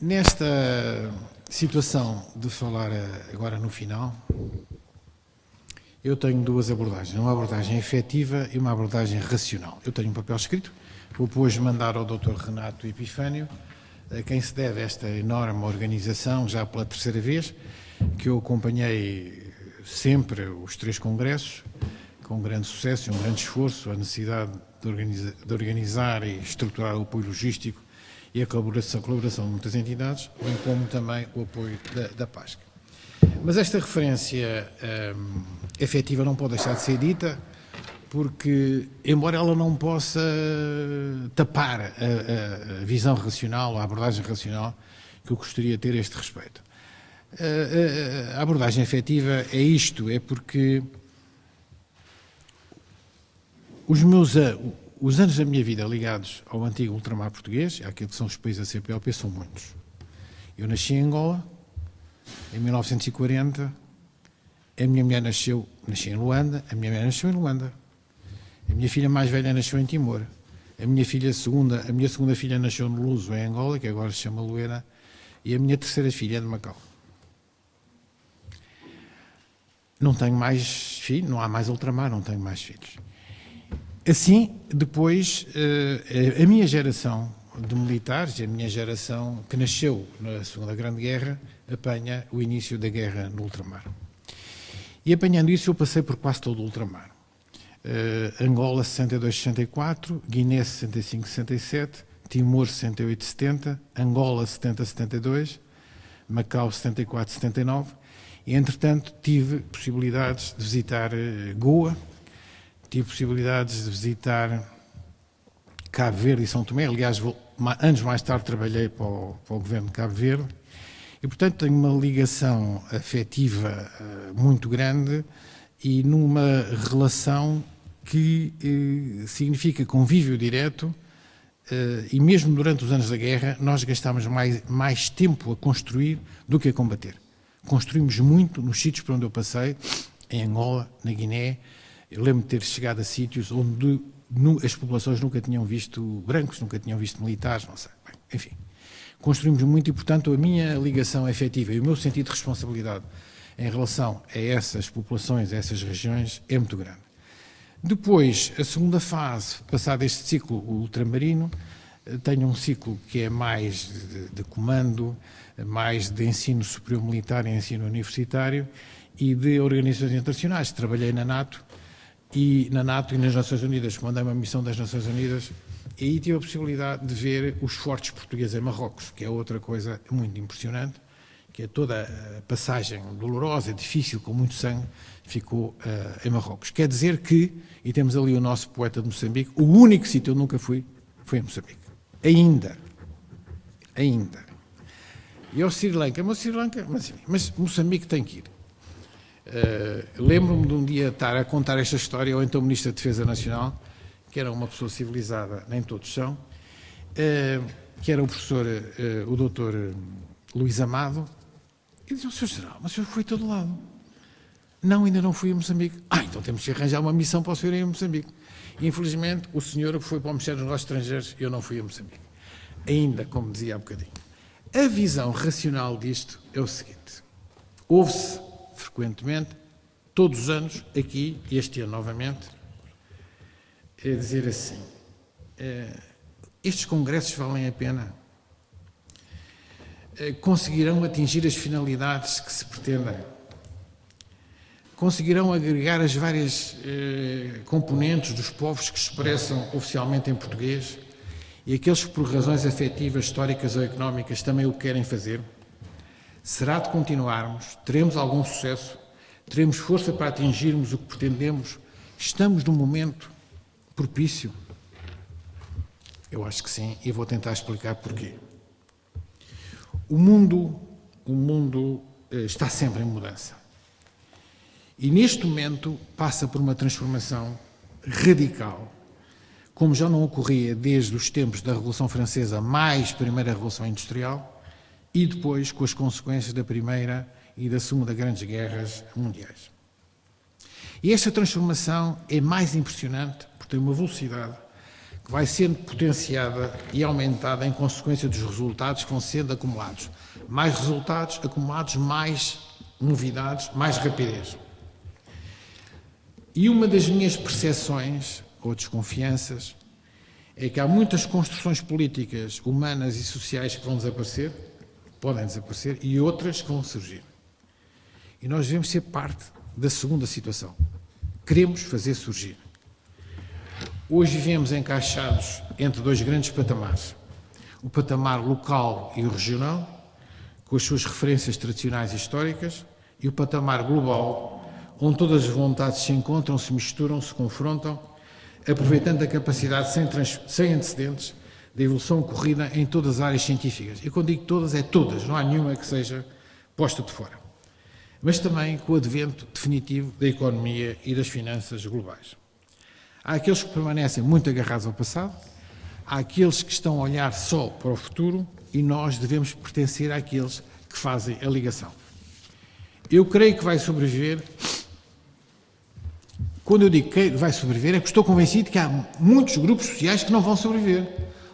Nesta situação de falar agora no final, eu tenho duas abordagens, uma abordagem efetiva e uma abordagem racional. Eu tenho um papel escrito, vou depois mandar ao Dr. Renato Epifânio, a quem se deve esta enorme organização, já pela terceira vez, que eu acompanhei sempre os 3 congressos, com grande sucesso e um grande esforço, a necessidade de organizar e estruturar o apoio logístico e a colaboração de muitas entidades, bem como também o apoio da PASC. Mas esta referência efetiva não pode deixar de ser dita, porque, embora ela não possa tapar a visão racional, a abordagem racional que eu gostaria de ter a este respeito. A abordagem efetiva é isto, é porque os anos da minha vida ligados ao antigo ultramar português, àquilo que são os países da CPLP, são muitos. Eu nasci em Angola, em 1940, a minha mulher nasceu em Luanda, a minha mulher nasceu em Luanda. A minha filha mais velha nasceu em Timor. A minha segunda filha nasceu no Luso, em Angola, que agora se chama Luena, e a minha terceira filha é de Macau. Não tenho mais filhos, não há mais ultramar, não tenho mais filhos. Assim, depois, a minha geração de militares, a minha geração que nasceu na Segunda Grande Guerra, apanha o início da guerra no ultramar. E apanhando isso, eu passei por quase todo o ultramar. Angola 62-64, Guiné 65-67, Timor 68-70, Angola 70-72, Macau 74-79, e entretanto tive possibilidades de visitar Goa, tive possibilidades de visitar Cabo Verde e São Tomé. Aliás, anos mais tarde trabalhei para o governo de Cabo Verde e, portanto, tenho uma ligação afetiva muito grande e numa relação que significa convívio direto, e mesmo durante os anos da guerra nós gastámos mais tempo a construir do que a combater. Construímos muito nos sítios por onde eu passei, em Angola, na Guiné. Eu lembro de ter chegado a sítios onde as populações nunca tinham visto brancos, nunca tinham visto militares, não sei. Bem, enfim, construímos muito e, portanto, a minha ligação efetiva e o meu sentido de responsabilidade em relação a essas populações, a essas regiões, é muito grande. Depois, a segunda fase, passado este ciclo ultramarino, tenho um ciclo que é mais de comando, mais de ensino superior militar e ensino universitário e de organizações internacionais. Trabalhei na NATO e nas Nações Unidas, comandei uma missão das Nações Unidas, e aí tive a possibilidade de ver os fortes portugueses em Marrocos, que é outra coisa muito impressionante, que é toda a passagem dolorosa, difícil, com muito sangue, ficou em Marrocos. Quer dizer que, e temos ali o nosso poeta de Moçambique, o único sítio onde eu nunca fui foi em Moçambique. Ainda. E ao Sri Lanka, mas Moçambique tem que ir. Lembro-me de um dia estar a contar esta história ao então Ministro da Defesa Nacional, que era uma pessoa civilizada, nem todos são, que era o professor, o doutor Luís Amado, e disse: Sr. General, mas o senhor foi a todo lado. Não, ainda não fui a Moçambique. Então temos que arranjar uma missão para o senhor ir a Moçambique. E, infelizmente, o senhor foi para o Ministério dos Negócios Estrangeiros e eu não fui a Moçambique. Ainda, como dizia há bocadinho. A visão racional disto é o seguinte: ouve-se frequentemente, todos os anos, aqui, este ano novamente, é dizer assim: estes congressos valem a pena? Conseguirão atingir as finalidades que se pretendem? Conseguirão agregar as várias componentes dos povos que se expressam oficialmente em português e aqueles que, por razões afetivas, históricas ou económicas, também o querem fazer? Será de continuarmos? Teremos algum sucesso? Teremos força para atingirmos o que pretendemos? Estamos num momento propício? Eu acho que sim, e vou tentar explicar porquê. O mundo está sempre em mudança. E neste momento passa por uma transformação radical, como já não ocorria desde os tempos da Revolução Francesa, mais Primeira Revolução Industrial, e depois com as consequências da Primeira e da Segunda Grandes Guerras Mundiais. E esta transformação é mais impressionante, porque tem uma velocidade que vai sendo potenciada e aumentada em consequência dos resultados que vão sendo acumulados. Mais resultados acumulados, mais novidades, mais rapidez. E uma das minhas percepções ou desconfianças é que há muitas construções políticas, humanas e sociais que vão desaparecer, podem desaparecer, e outras que vão surgir. E nós devemos ser parte da segunda situação. Queremos fazer surgir. Hoje vivemos encaixados entre dois grandes patamares. O patamar local e o regional, com as suas referências tradicionais e históricas, e o patamar global, onde todas as vontades se encontram, se misturam, se confrontam, aproveitando a capacidade sem antecedentes da evolução ocorrida em todas as áreas científicas. E quando digo todas, é todas, não há nenhuma que seja posta de fora. Mas também com o advento definitivo da economia e das finanças globais. Há aqueles que permanecem muito agarrados ao passado, há aqueles que estão a olhar só para o futuro e nós devemos pertencer àqueles que fazem a ligação. Eu creio que vai sobreviver. Quando eu digo que vai sobreviver, é que estou convencido que há muitos grupos sociais que não vão sobreviver.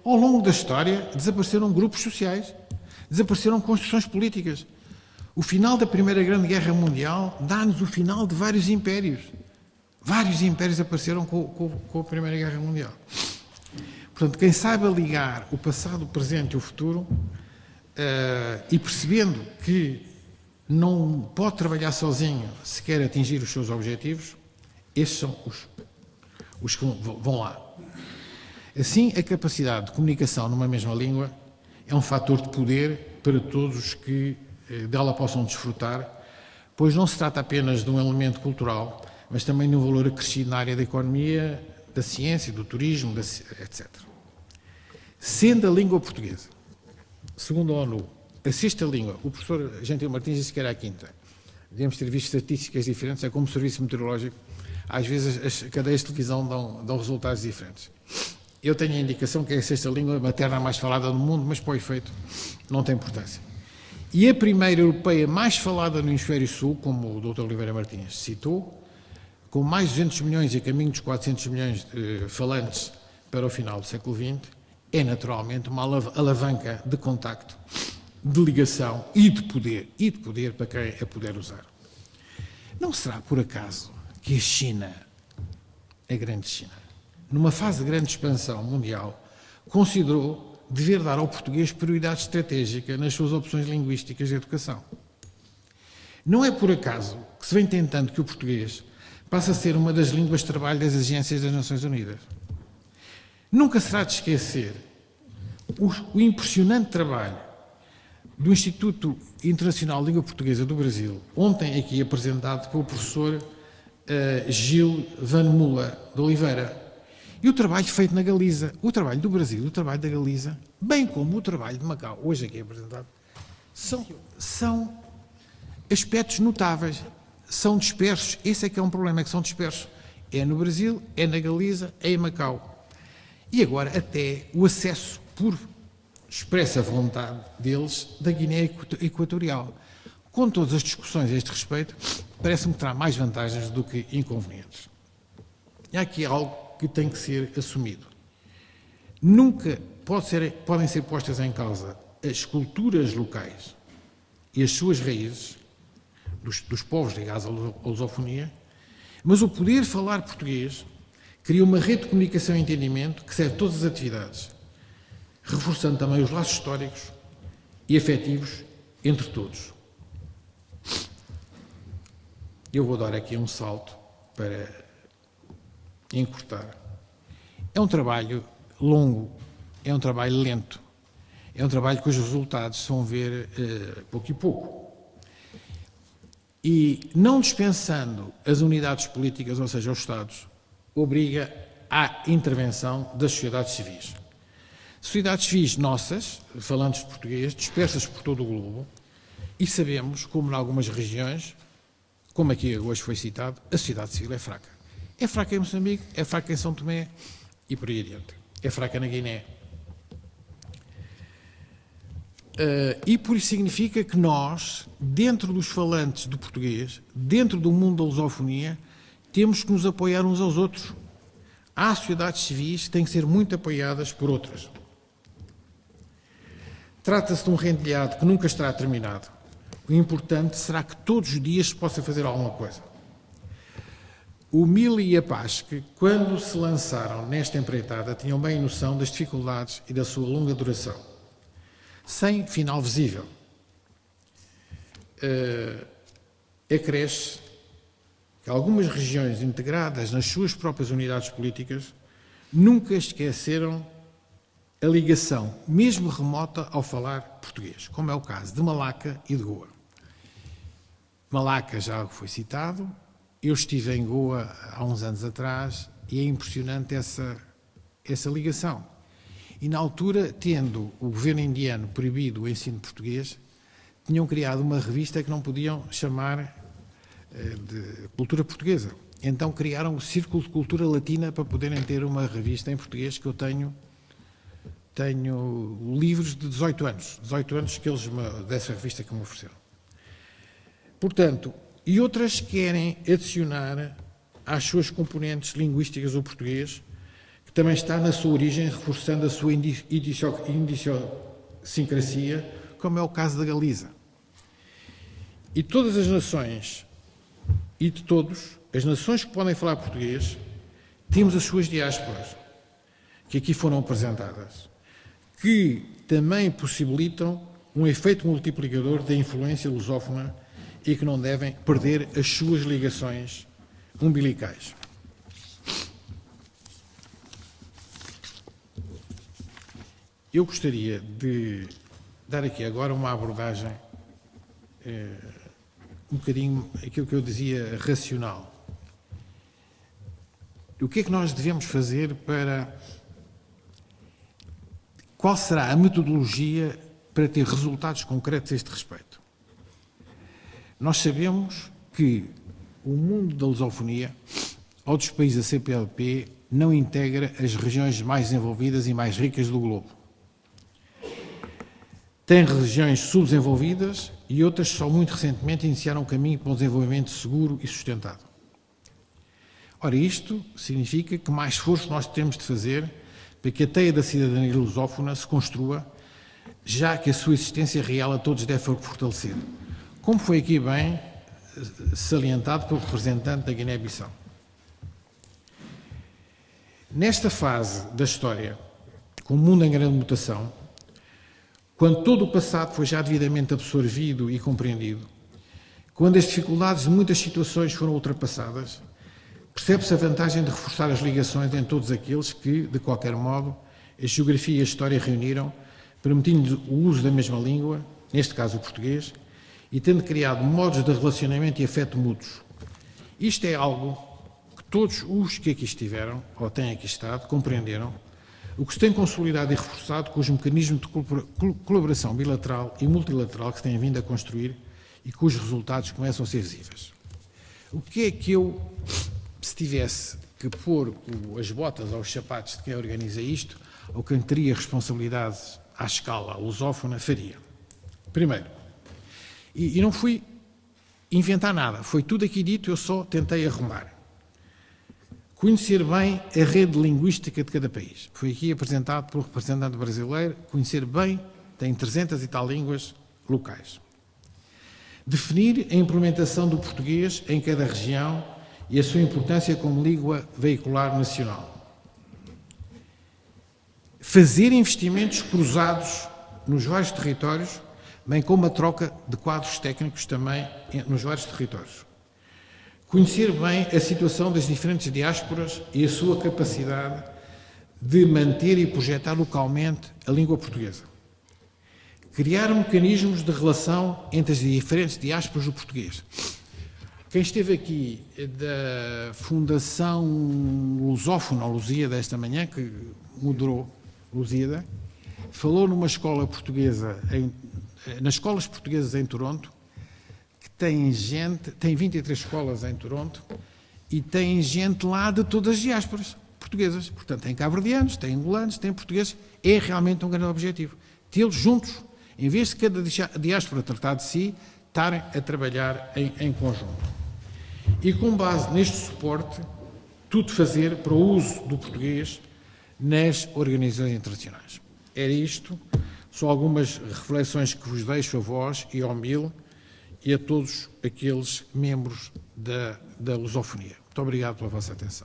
Ao longo da história, desapareceram grupos sociais, desapareceram construções políticas. O final da Primeira Grande Guerra Mundial dá-nos o final de vários impérios. Vários impérios apareceram com a Primeira Guerra Mundial. Portanto, quem saiba ligar o passado, o presente e o futuro, e percebendo que não pode trabalhar sozinho se quer atingir os seus objetivos, esses são os que vão lá. Assim, a capacidade de comunicação numa mesma língua é um fator de poder para todos os que dela possam desfrutar, pois não se trata apenas de um elemento cultural, mas também de um valor acrescido na área da economia, da ciência, do turismo, etc. Sendo a língua portuguesa, segundo a ONU, a sexta língua, o professor Gentil Martins disse que era a quinta. Devíamos ter visto estatísticas diferentes, é como o serviço meteorológico. Às vezes as cadeias de televisão dão resultados diferentes. Eu tenho a indicação que é a sexta língua materna mais falada do mundo, mas para o efeito não tem importância. E a primeira europeia mais falada no hemisfério sul, como o Dr. Oliveira Martins citou, com mais de 200 milhões e a caminho dos 400 milhões de falantes para o final do século XX, é naturalmente uma alavanca de contacto, de ligação e de poder para quem a puder usar. Não será por acaso que a China, a grande China, numa fase de grande expansão mundial, considerou dever dar ao português prioridade estratégica nas suas opções linguísticas de educação? Não é por acaso que se vem tentando que o português passe a ser uma das línguas de trabalho das agências das Nações Unidas. Nunca será de esquecer o impressionante trabalho do Instituto Internacional de Língua Portuguesa do Brasil, ontem aqui apresentado pelo professor Gil Van Mula de Oliveira. E o trabalho feito na Galiza, o trabalho do Brasil, o trabalho da Galiza, bem como o trabalho de Macau, hoje aqui apresentado, são aspectos notáveis, são dispersos. Esse é que é um problema, é que são dispersos. É no Brasil, é na Galiza, é em Macau. E agora até o acesso por expressa vontade deles da Guiné Equatorial. Com todas as discussões a este respeito, parece-me que terá mais vantagens do que inconvenientes. E há aqui algo que tem que ser assumido. Nunca podem ser postas em causa as culturas locais e as suas raízes dos povos ligados à lusofonia, mas o poder falar português cria uma rede de comunicação e entendimento que serve todas as atividades, reforçando também os laços históricos e afetivos entre todos. Eu vou dar aqui um salto para encurtar. É um trabalho longo, é um trabalho lento, é um trabalho cujos resultados se vão ver pouco e pouco. E não dispensando as unidades políticas, ou seja, os Estados, obriga à intervenção das sociedades civis. Sociedades civis nossas, falantes de português, dispersas por todo o globo, e sabemos, como em algumas regiões, como aqui hoje foi citado, a sociedade civil é fraca. É fraca em Moçambique, é fraca em São Tomé e por aí adiante. É fraca na Guiné. E por isso significa que nós, dentro dos falantes do português, dentro do mundo da lusofonia, temos que nos apoiar uns aos outros. há sociedades civis que têm que ser muito apoiadas por outras. Trata-se de um rendilhado que nunca estará terminado. O importante será que todos os dias se possa fazer alguma coisa. O Mille e a Pasque, quando se lançaram nesta empreitada, tinham bem noção das dificuldades e da sua longa duração, sem final visível. Acresce que algumas regiões integradas nas suas próprias unidades políticas nunca esqueceram a ligação, mesmo remota, ao falar português, como é o caso de Malaca e de Goa. Malaca já foi citado, eu estive em Goa há uns anos atrás e é impressionante essa ligação. E na altura, tendo o governo indiano proibido o ensino português, tinham criado uma revista que não podiam chamar de cultura portuguesa. Então criaram o Círculo de Cultura Latina para poderem ter uma revista em português que eu tenho livros de 18 anos que eles dessa revista que me ofereceram. Portanto, e outras querem adicionar às suas componentes linguísticas o português, que também está na sua origem, reforçando a sua idiosincrasia, como é o caso da Galiza. E todas as nações, e de todos, as nações que podem falar português, temos as suas diásporas, que aqui foram apresentadas, que também possibilitam um efeito multiplicador da influência lusófona e que não devem perder as suas ligações umbilicais. Eu gostaria de dar aqui agora uma abordagem, um bocadinho aquilo que eu dizia, racional. O que é que nós devemos fazer para... Qual será a metodologia para ter resultados concretos a este respeito? Nós sabemos que o mundo da lusofonia, ou dos países da CPLP, não integra as regiões mais desenvolvidas e mais ricas do globo. Tem regiões subdesenvolvidas e outras que só muito recentemente iniciaram um caminho para um desenvolvimento seguro e sustentado. Ora, isto significa que mais esforço nós temos de fazer para que a teia da cidadania lusófona se construa, já que a sua existência real a todos deve fortalecer, como foi aqui bem salientado pelo representante da Guiné-Bissau. Nesta fase da história, com o mundo em grande mutação, quando todo o passado foi já devidamente absorvido e compreendido, quando as dificuldades de muitas situações foram ultrapassadas, percebe-se a vantagem de reforçar as ligações entre todos aqueles que, de qualquer modo, a geografia e a história reuniram, permitindo o uso da mesma língua, neste caso o português, e tendo criado modos de relacionamento e afeto mútuos. Isto é algo que todos os que aqui estiveram, ou têm aqui estado, compreenderam, o que se tem consolidado e reforçado com os mecanismos de colaboração bilateral e multilateral que se têm vindo a construir e cujos resultados começam a ser visíveis. O que é que eu, se tivesse que pôr as botas aos sapatos de quem organiza isto, ou quem teria responsabilidades à escala lusófona, faria? Primeiro, e não fui inventar nada, foi tudo aqui dito, eu só tentei arrumar. Conhecer bem a rede linguística de cada país. Foi aqui apresentado pelo representante brasileiro, conhecer bem, tem 300 e tal línguas locais. Definir a implementação do português em cada região e a sua importância como língua veicular nacional. Fazer investimentos cruzados nos vários territórios, bem como a troca de quadros técnicos também nos vários territórios. Conhecer bem a situação das diferentes diásporas e a sua capacidade de manter e projetar localmente a língua portuguesa. Criar mecanismos de relação entre as diferentes diásporas do português. Quem esteve aqui da Fundação Lusófona, ou Lusíada, esta manhã, que moderou Lusíada, falou numa escola portuguesa, nas escolas portuguesas em Toronto, que tem 23 escolas em Toronto, e tem gente lá de todas as diásporas portuguesas. Portanto, tem cabo-verdianos, tem angolanos, tem portugueses. É realmente um grande objetivo. Tê-los juntos, em vez de cada diáspora tratar de si, estarem a trabalhar em conjunto. E com base neste suporte, tudo fazer para o uso do português nas organizações internacionais. Era isto, só algumas reflexões que vos deixo a vós e ao MIL e a todos aqueles membros da lusofonia. Muito obrigado pela vossa atenção.